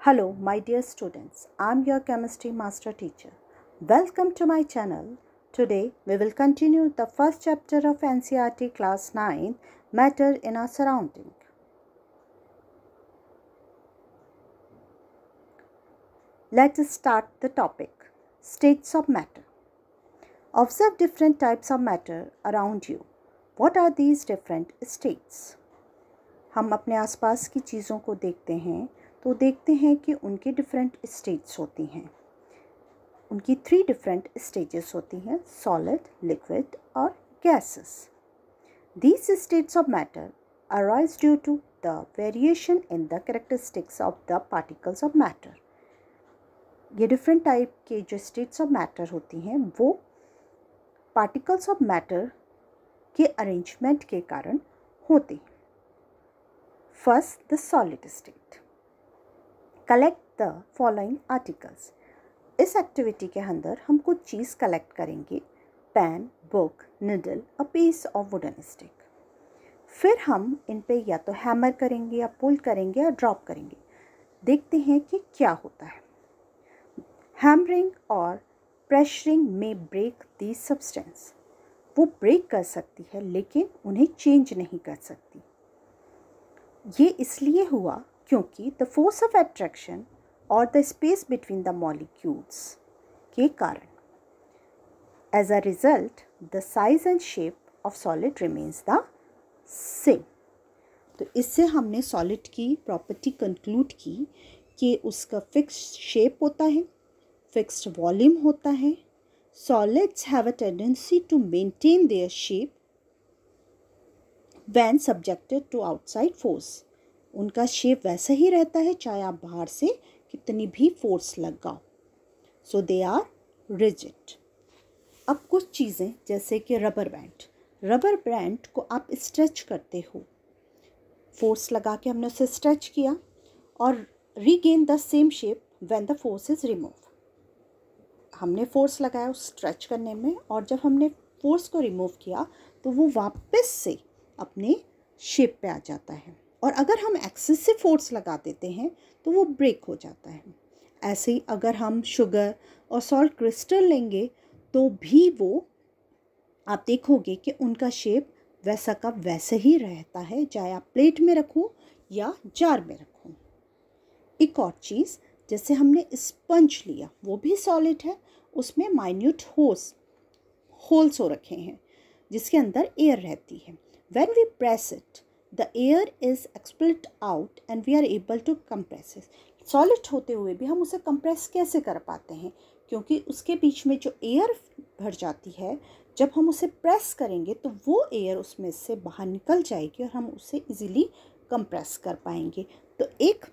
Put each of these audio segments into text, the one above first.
Hello, my dear students. I'm your chemistry master teacher. Welcome to my channel. Today, we will continue the first chapter of NCERT Class 9, Matter in Our Surrounding. Let us start the topic. States of matter. Observe different types of matter around you. What are these different states? हम अपने आसपास की चीज़ों को देखते हैं तो देखते हैं कि उनकी डिफरेंट स्टेट्स होती हैं. उनकी 3 डिफरेंट स्टेजेस होती हैं: सॉलिड, लिक्विड और gases. These states of matter arise due to the variation in the characteristics of the particles of matter. ये डिफरेंट टाइप के जो स्टेट्स ऑफ मैटर होती हैं वो पार्टिकल्स ऑफ मैटर के अरेंजमेंट के कारण होती हैं. First, the solid state. Collect the following articles. इस एक्टिविटी के अंदर हम कुछ चीज़ कलेक्ट करेंगे: pen, book, needle, a piece of wooden stick. फिर हम इन पे या तो हैमर करेंगे या पुल करेंगे या ड्रॉप करेंगे. देखते हैं कि क्या होता है. हैमरिंग और प्रेशरिंग में ब्रेक दी सब्सटेंस. वो ब्रेक कर सकती है लेकिन उन्हें चेंज नहीं कर सकती. ये इसलिए हुआ क्योंकि द फोर्स ऑफ अट्रैक्शन और the space between the molecules के कारण. As a result the size and shape of solid remains the same. तो इससे हमने सॉलिड की प्रॉपर्टी कंक्लूड की कि उसका फिक्स्ड शेप होता है, फिक्स्ड वॉल्यूम होता है. Solids have a tendency to maintain their shape when subjected to outside force. उनका शेप वैसा ही रहता है चाहे आप बाहर से कितनी भी फोर्स लगाओ. सो दे आर रिजिड. अब कुछ चीज़ें जैसे कि रबर बैंड को आप स्ट्रेच करते हो. फोर्स लगा के हमने उसे स्ट्रेच किया और regain the same shape when the force is remove. हमने फोर्स लगाया उस स्ट्रेच करने में और जब हमने फोर्स को रिमूव किया तो वो वापस से अपने शेप पे आ जाता है. और अगर हम एक्सेसिव फोर्स लगा देते हैं तो वो ब्रेक हो जाता है. ऐसे ही अगर हम शुगर और सॉल्ट क्रिस्टल लेंगे तो भी वो आप देखोगे कि उनका शेप वैसा का वैसे ही रहता है चाहे आप प्लेट में रखो या जार में रखो. एक और चीज़, जैसे हमने स्पंज लिया वो भी सॉलिड है, उसमें माइन्यूट होल्स हो रखे हैं जिसके अंदर एयर रहती है. When we press it, the air is expelled out and we are able to compress it. Solid होते हुए भी हम उसे कंप्रेस कैसे कर पाते हैं? क्योंकि उसके बीच में जो एयर भर जाती है, जब हम उसे प्रेस करेंगे तो वो एयर उसमें से बाहर निकल जाएगी और हम उसे इजीली कंप्रेस कर पाएंगे. तो एक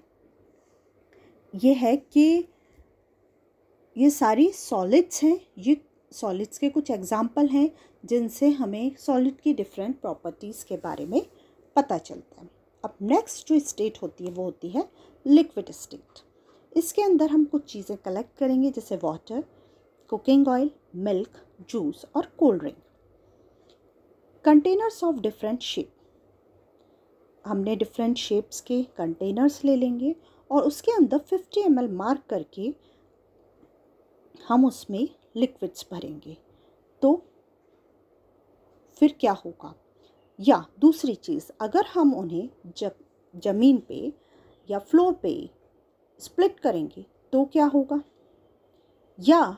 ये है कि ये सारी सॉलिड्स हैं. ये सॉलिड्स के कुछ एग्जाम्पल हैं जिनसे हमें सॉलिड की डिफरेंट प्रॉपर्टीज़ के बारे में पता चलता है. अब नेक्स्ट जो स्टेट होती है वो होती है लिक्विड स्टेट. इसके अंदर हम कुछ चीज़ें कलेक्ट करेंगे जैसे water, cooking oil, milk, juice और cold drink. Containers of different shape. हमने डिफरेंट शेप्स के कंटेनर्स ले लेंगे और उसके अंदर 50 ml मार्क करके हम उसमें लिक्विड्स भरेंगे. तो फिर क्या होगा? या दूसरी चीज़, अगर हम उन्हें जब ज़मीन पे या फ्लोर पे स्प्लिट करेंगे तो क्या होगा? या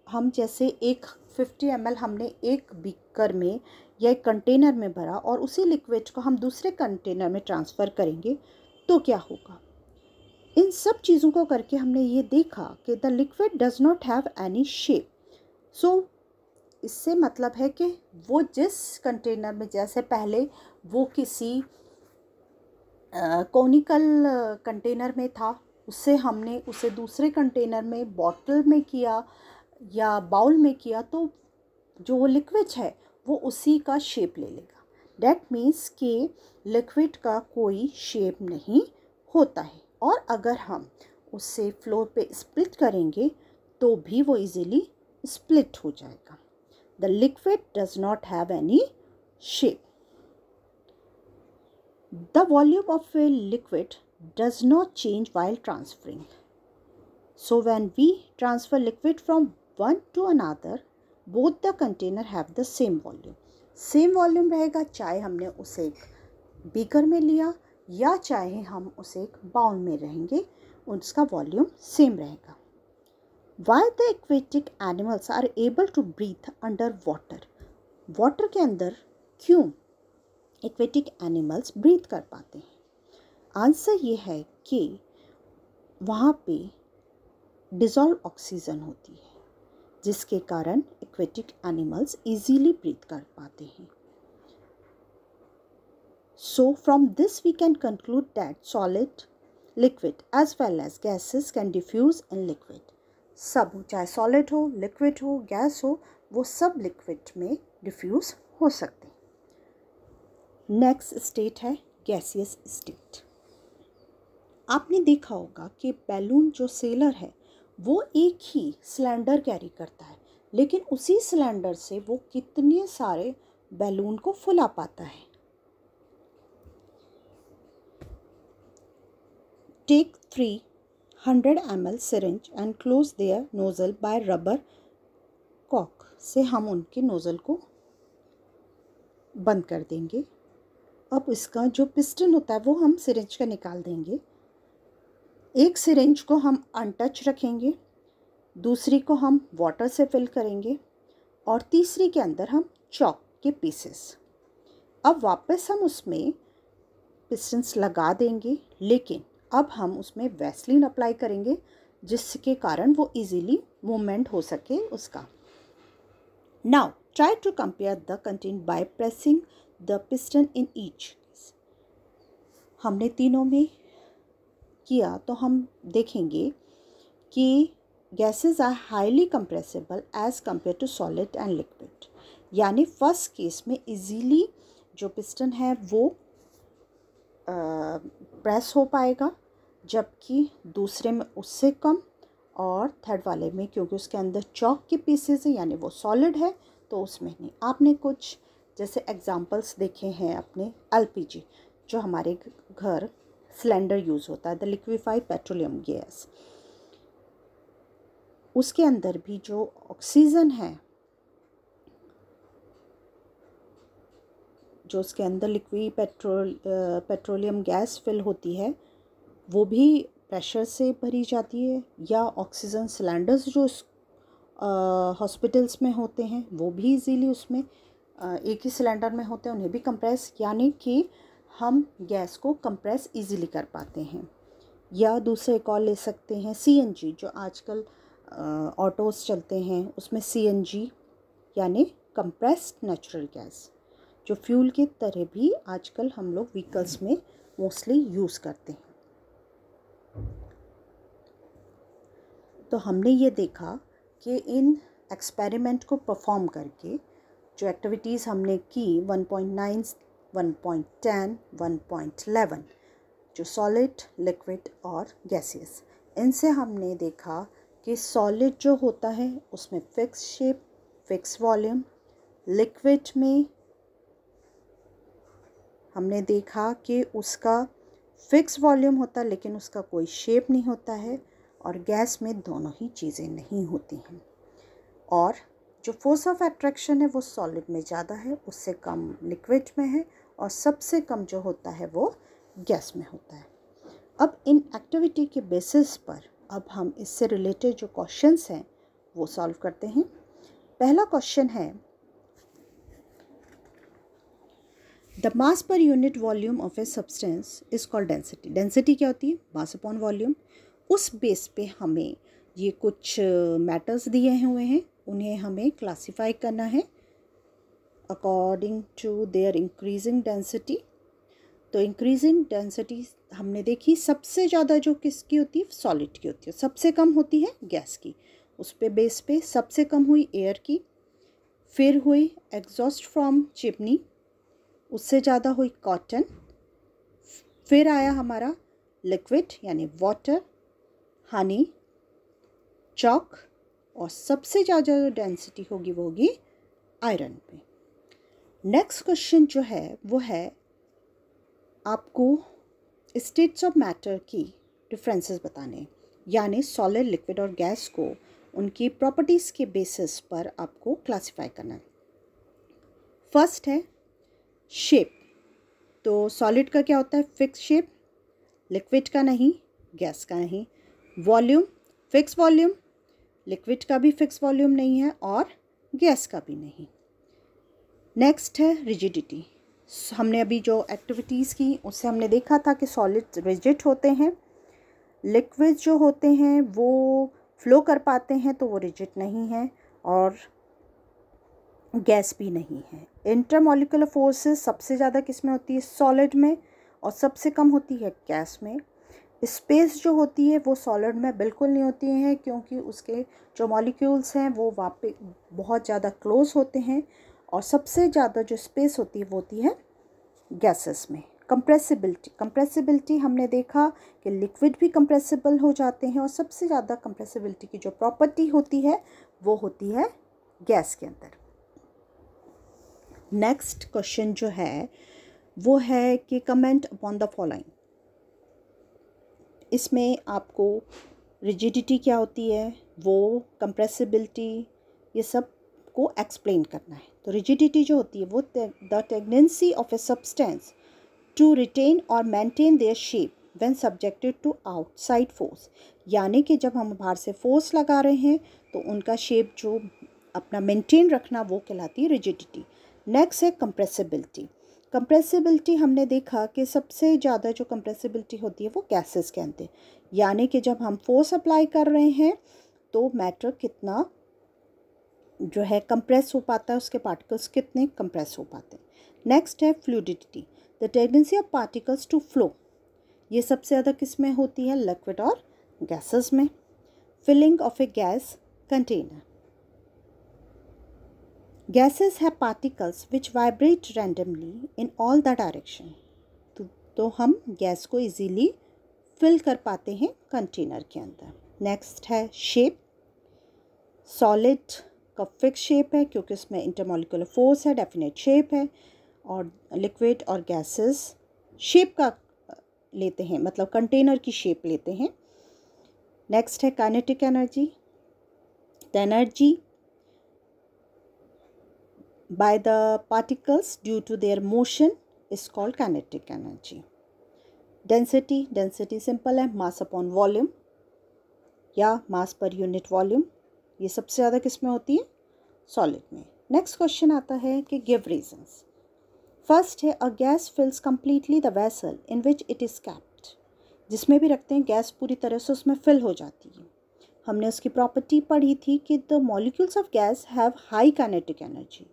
हम जैसे एक 50 ml हमने एक बीकर में या एक कंटेनर में भरा और उसी लिक्विड को हम दूसरे कंटेनर में ट्रांसफ़र करेंगे तो क्या होगा? इन सब चीज़ों को करके हमने ये देखा कि the liquid does not have any shape. So इससे मतलब है कि वो जिस कंटेनर में, जैसे पहले वो किसी कोनिकल कंटेनर में था, उससे हमने उसे दूसरे कंटेनर में, बॉटल में किया या बाउल में किया, तो जो वो लिक्विड है वो उसी का शेप ले लेगा. डैट मीन्स कि लिक्विड का कोई शेप नहीं होता है. और अगर हम उससे फ्लोर पे स्प्लिट करेंगे तो भी वो इजीली स्प्लिट हो जाएगा. The liquid does not have any shape. The volume of a liquid does not change while transferring. So when we transfer liquid from one to another, both the container have the same volume. Same volume रहेगा, चाहे हमने उसे एक beaker में लिया या चाहे हम उसे एक बाउल में रहेंगे, उसका वॉल्यूम सेम रहेगा. Why the aquatic animals are able to breathe under water? Water के अंदर क्यों एक्वेटिक एनिमल्स ब्रीथ कर पाते हैं? आंसर ये है कि वहाँ पे डिज़ोल्व ऑक्सीजन होती है, जिसके कारण एक्वेटिक एनिमल्स इजीली ब्रीथ कर पाते हैं. So from this we can conclude that solid, liquid as well as gases can diffuse in liquid. सब चाहे सॉलिड हो, लिक्विड हो, गैस हो, वो सब लिक्विड में डिफ्यूज़ हो सकते हैं. नेक्स्ट स्टेट है गैसियस स्टेट. आपने देखा होगा कि बैलून जो सेलर है वो एक ही सिलेंडर कैरी करता है, लेकिन उसी सिलेंडर से वो कितने सारे बैलून को फुला पाता है. Take 300 ml syringe and close their nozzle by rubber cork. से हम उनके नोज़ल को बंद कर देंगे. अब इसका जो पिस्टन होता है वो हम सिरिंज का निकाल देंगे. एक सिरिंज को हम अनटच रखेंगे, दूसरी को हम वाटर से फिल करेंगे और तीसरी के अंदर हम चॉक के पीसेस. अब वापस हम उसमें पिस्टन्स लगा देंगे, लेकिन अब हम उसमें वैसलीन अप्लाई करेंगे जिसके कारण वो इजीली मूवमेंट हो सके उसका. Now try to compare the content by pressing the piston in each. हमने तीनों में किया तो हम देखेंगे कि gases are highly compressible as compared to solid and liquid. यानी फर्स्ट केस में इजीली जो पिस्टन है वो प्रेस हो पाएगा, जबकि दूसरे में उससे कम, और थर्ड वाले में क्योंकि उसके अंदर चॉक के पीसेस हैं यानी वो सॉलिड है तो उसमें नहीं. आपने कुछ जैसे एग्जांपल्स देखे हैं अपने LPG, जो हमारे घर सिलेंडर यूज़ होता है, द लिक्विफाइड पेट्रोलियम गैस. उसके अंदर भी जो ऑक्सीजन है, जो उसके अंदर लिक्विड पेट्रोलियम गैस फिल होती है, वो भी प्रेशर से भरी जाती है, या ऑक्सीजन सिलेंडर्स जो हॉस्पिटल्स में होते हैं वो भी इजीली उसमें एक ही सिलेंडर में होते हैं, उन्हें भी कंप्रेस, यानी कि हम गैस को कंप्रेस इजीली कर पाते हैं. या दूसरे एक और ले सकते हैं CNG, जो आजकल ऑटोज़ चलते हैं उसमें CNG यानी कंप्रेस्ड नेचुरल गैस, जो फ्यूल की तरह भी आजकल हम लोग व्हीकल्स में मोस्टली यूज़ करते हैं. तो हमने ये देखा कि इन एक्सपेरिमेंट को परफॉर्म करके जो एक्टिविटीज़ हमने की 1.9, 1.10, 1.11, जो सॉलिड, लिक्विड और गैसियस, इनसे हमने देखा कि सॉलिड जो होता है उसमें fix shape, fix volume. Liquid में हमने देखा कि उसका फिक्स वॉल्यूम होता है लेकिन उसका कोई शेप नहीं होता है, और गैस में दोनों ही चीज़ें नहीं होती हैं. और जो फोर्स ऑफ अट्रैक्शन है वो सॉलिड में ज़्यादा है, उससे कम लिक्विड में है, और सबसे कम जो होता है वो गैस में होता है. अब इन एक्टिविटी के बेसिस पर अब हम इससे रिलेटेड जो क्वेश्चंस हैं वो सॉल्व करते हैं. पहला क्वेश्चन है, the mass per unit volume of a substance is called density. Density क्या होती है? Mass upon volume. उस बेस पे हमें ये कुछ मैटर्स दिए हुए हैं, उन्हें हमें क्लासिफाई करना है according to their increasing density. तो इंक्रीजिंग डेंसिटी हमने देखी, सबसे ज़्यादा जो किसकी होती है? सॉलिड की होती है. सबसे कम होती है गैस की. उस पे बेस पे सबसे कम हुई एयर की, फिर हुई एग्जॉस्ट फ्रॉम चिमनी, उससे ज़्यादा हुई कॉटन, फिर आया हमारा लिक्विड यानी वाटर, हनी, चॉक, और सबसे ज़्यादा जो डेंसिटी होगी वो होगी आयरन पे. नेक्स्ट क्वेश्चन जो है वो है, आपको स्टेट्स ऑफ मैटर की डिफरेंसेस बताने, यानी सॉलिड, लिक्विड और गैस को उनकी प्रॉपर्टीज़ के बेसिस पर आपको क्लासिफाई करना है। फर्स्ट है शेप। तो सॉलिड का क्या होता है? फिक्स शेप, लिक्विड का नहीं, गैस का नहीं। वॉल्यूम, फिक्स वॉल्यूम, लिक्विड का भी फिक्स वॉल्यूम नहीं है और गैस का भी नहीं। नेक्स्ट है रिजिडिटी। हमने अभी जो एक्टिविटीज़ की उससे हमने देखा था कि सॉलिड रिजिड होते हैं, लिक्विड जो होते हैं वो फ्लो कर पाते हैं तो वो रिजिड नहीं है, और गैस भी नहीं है। इंटरमॉलिक्यूलर फोर्सेस सबसे ज़्यादा किस में होती है? सॉलिड में, और सबसे कम होती है गैस में। स्पेस जो होती है वो सॉलिड में बिल्कुल नहीं होती है, क्योंकि उसके जो मॉलिक्यूल्स हैं वो वापस बहुत ज़्यादा क्लोज होते हैं, और सबसे ज़्यादा जो स्पेस होती है वो होती है गैसेस में। कंप्रेसिबिलिटी हमने देखा कि लिक्विड भी कंप्रेसिबल हो जाते हैं, और सबसे ज़्यादा कंप्रेसिबिलिटी की जो प्रॉपर्टी होती है वो होती है गैस के अंदर। नेक्स्ट क्वेश्चन जो है वो है कि कमेंट अपॉन द फॉलोइंग। इसमें आपको रिजिडिटी क्या होती है, वो कंप्रेसिबिलिटी, ये सब को एक्सप्लेन करना है। तो रिजिडिटी जो होती है वो the tendency of a substance to retain और maintain their shape when subjected to outside force, यानी कि जब हम बाहर से फोर्स लगा रहे हैं तो उनका शेप जो अपना मेंटेन रखना वो कहलाती है रिजिडिटी। नेक्स्ट है कंप्रेसिबिलिटी। कंप्रेसिबिलिटी हमने देखा कि सबसे ज़्यादा जो कंप्रेसिबिलिटी होती है वो गैसेस के अंदर, यानी कि जब हम फोर्स अप्लाई कर रहे हैं तो मैटर कितना जो है कंप्रेस हो पाता है, उसके पार्टिकल्स कितने कंप्रेस हो पाते हैं। नेक्स्ट है fluidity, the tendency of particles to flow. ये सबसे ज़्यादा किस में होती है? लिक्विड और गैसेस में। Filling of a gas container, gases have particles which vibrate randomly in all the direction। तो हम गैस को इजीली फिल कर पाते हैं कंटेनर के अंदर। नेक्स्ट है शेप। सॉलिड का फिक्स शेप है क्योंकि उसमें इंटरमॉलिक्यूलर फोर्स है, डेफिनेट शेप है, और लिक्विड और गैसेस शेप का लेते हैं, मतलब कंटेनर की शेप लेते हैं। नेक्स्ट है kinetic energy. The energy by the particles due to their motion is called kinetic energy। density simple है, मास अपॉन वॉल्यूम या मास पर यूनिट वॉल्यूम। ये सबसे ज़्यादा किस में होती है? सॉलिड में। नेक्स्ट क्वेश्चन आता है कि गिव रीजंस। फर्स्ट है a gas fills completely the vessel in which it is kept. जिसमें भी रखते हैं गैस पूरी तरह से उसमें फिल हो जाती है। हमने उसकी प्रॉपर्टी पढ़ी थी कि the molecules of guys have high kinetic energy.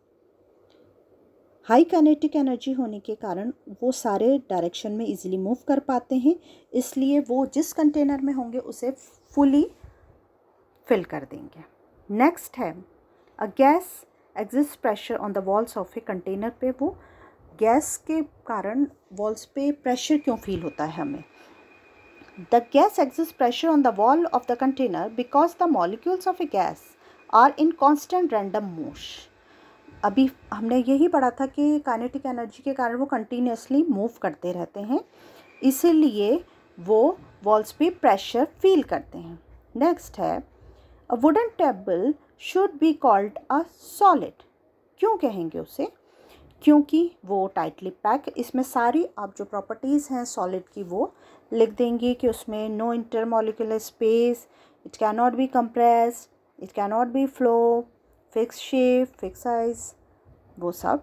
High kinetic energy होने के कारण वो सारे डायरेक्शन में इजीली मूव कर पाते हैं, इसलिए वो जिस कंटेनर में होंगे उसे फुली फिल कर देंगे। नेक्स्ट है a gas exist pressure on the walls of a container. पे वो गैस के कारण वॉल्स पे प्रेशर क्यों फील होता है हमें? The gas exist pressure on the wall of the container because the molecules of a gas are in constant random motion. अभी हमने यही पढ़ा था कि काइनेटिक एनर्जी के कारण वो कंटिन्यूसली मूव करते रहते हैं, इसीलिए वो वॉल्स पे प्रेशर फील करते हैं। नेक्स्ट है a wooden table should be called a solid. क्यों कहेंगे उसे? क्योंकि वो टाइटली पैक, इसमें सारी आप जो प्रॉपर्टीज़ हैं सॉलिड की वो लिख देंगे कि उसमें no intermolecular space, it can not be compressed, it can not be flow, fix shape, fix size, वो सब।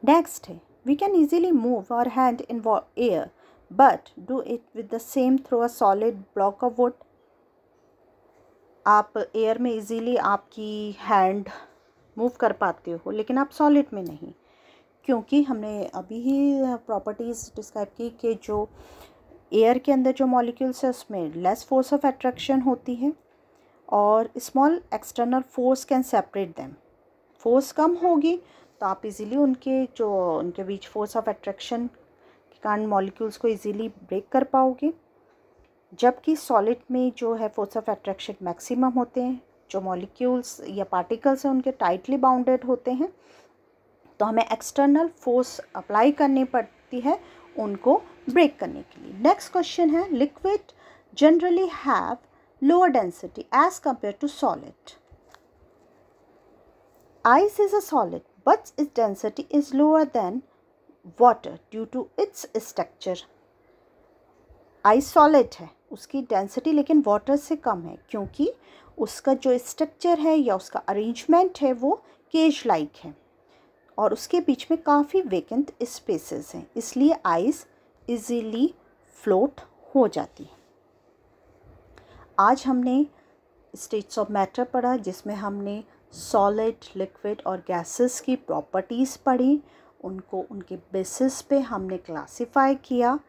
नेक्स्ट है we can easily move our hand in air but do it with the same through a solid block of wood. आप air में easily आपकी hand move कर पाते हो, लेकिन आप सॉलिड में नहीं, क्योंकि हमने अभी ही प्रॉपर्टीज़ डिस्क्राइब की कि जो एयर के अंदर जो मॉलिक्यूल्स है उसमें लेस फोर्स ऑफ अट्रैक्शन होती है, और small external force can separate them. Force कम होगी तो आप इजीली उनके बीच फोर्स ऑफ अट्रैक्शन के कारण मॉलिक्यूल्स को इजीली ब्रेक कर पाओगे, जबकि सॉलिड में जो है फोर्स ऑफ अट्रैक्शन मैक्सिमम होते हैं। जो मॉलिक्यूल्स या पार्टिकल्स हैं उनके टाइटली बाउंडेड होते हैं, तो हमें एक्सटर्नल फोर्स अप्लाई करनी पड़ती है उनको ब्रेक करने के लिए। नेक्स्ट क्वेश्चन है, liquid generally have lower density as compared to solid. Ice is a solid but its density is lower than water due to its structure. Ice solid है, उसकी डेंसिटी लेकिन वाटर से कम है क्योंकि उसका जो स्ट्रक्चर है या उसका अरेंजमेंट है वो केज लाइक है और उसके बीच में काफ़ी वेकेंट स्पेसेस हैं, इसलिए आइस इजीली फ्लोट हो जाती है। आज हमने स्टेट्स ऑफ मैटर पढ़ा जिसमें हमने सॉलिड, लिक्विड और गैसेस की प्रॉपर्टीज़ पढ़ी, उनको उनके बेसिस पे हमने क्लासिफाई किया।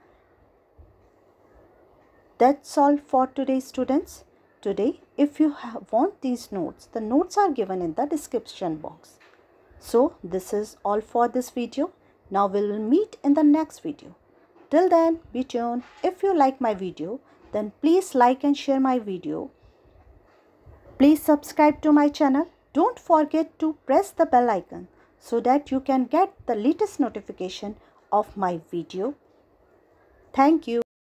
That's all for today, students. Today, if you want these notes, the notes are given in the description box. So, this is all for this video. Now, we will meet in the next video. Till then, be tuned. If you like my video, then please like and share my video. Please subscribe to my channel. Don't forget to press the bell icon so that you can get the latest notification of my video. Thank you.